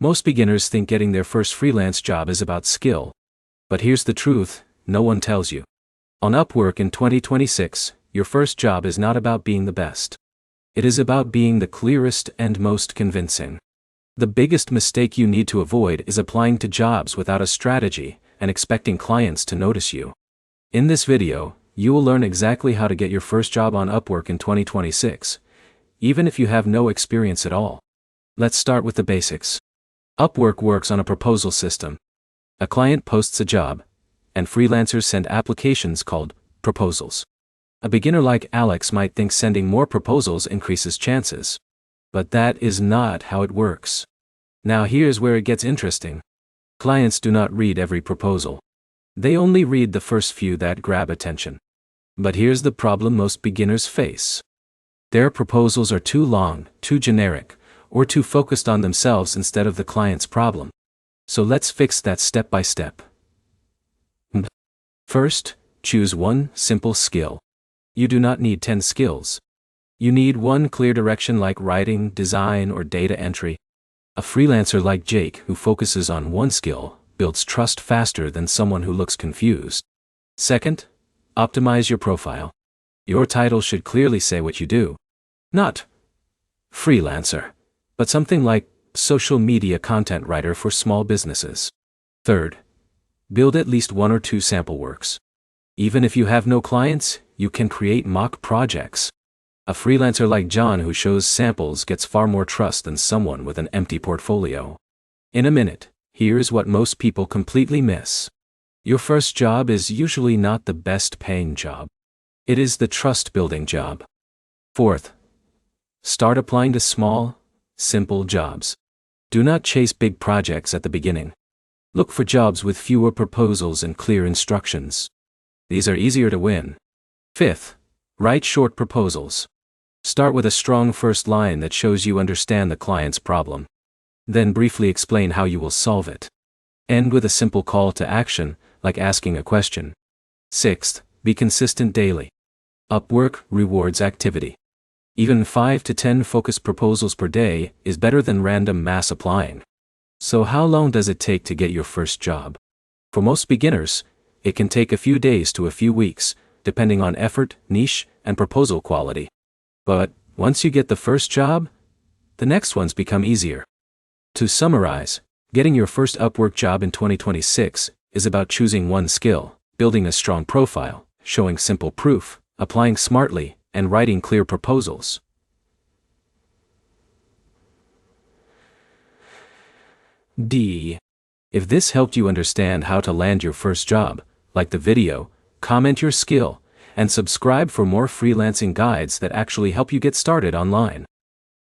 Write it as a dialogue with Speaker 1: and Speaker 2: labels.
Speaker 1: Most beginners think getting their first freelance job is about skill. But here's the truth, no one tells you. On Upwork in 2026, your first job is not about being the best. It is about being the clearest and most convincing. The biggest mistake you need to avoid is applying to jobs without a strategy and expecting clients to notice you. In this video, you will learn exactly how to get your first job on Upwork in 2026, even if you have no experience at all. Let's start with the basics. Upwork works on a proposal system. A client posts a job, and freelancers send applications called proposals. A beginner like Alex might think sending more proposals increases chances. But that is not how it works. Now here's where it gets interesting. Clients do not read every proposal. They only read the first few that grab attention. But here's the problem most beginners face. Their proposals are too long, too generic, or too focused on themselves instead of the client's problem. So let's fix that step by step. First, choose one simple skill. You do not need 10 skills. You need one clear direction like writing, design, or data entry. A freelancer like Jake who focuses on one skill builds trust faster than someone who looks confused. Second, optimize your profile. Your title should clearly say what you do. Not freelancer, but something like social media content writer for small businesses. Third, build at least 1 or 2 sample works. Even if you have no clients, you can create mock projects. A freelancer like John who shows samples gets far more trust than someone with an empty portfolio. In a minute, here's what most people completely miss. Your first job is usually not the best paying job. It is the trust-building job. Fourth, start applying to small, simple jobs. Do not chase big projects at the beginning. Look for jobs with fewer proposals and clear instructions. These are easier to win. Fifth, write short proposals. Start with a strong first line that shows you understand the client's problem. Then briefly explain how you will solve it. End with a simple call to action, like asking a question. Sixth, be consistent daily. Upwork rewards activity. Even 5 to 10 focused proposals per day is better than random mass applying. So how long does it take to get your first job? For most beginners, it can take a few days to a few weeks, depending on effort, niche, and proposal quality. But once you get the first job, the next ones become easier. To summarize, getting your first Upwork job in 2026 is about choosing one skill, building a strong profile, showing simple proof, applying smartly, and writing clear proposals. If this helped you understand how to land your first job, like the video, comment your skill, and subscribe for more freelancing guides that actually help you get started online.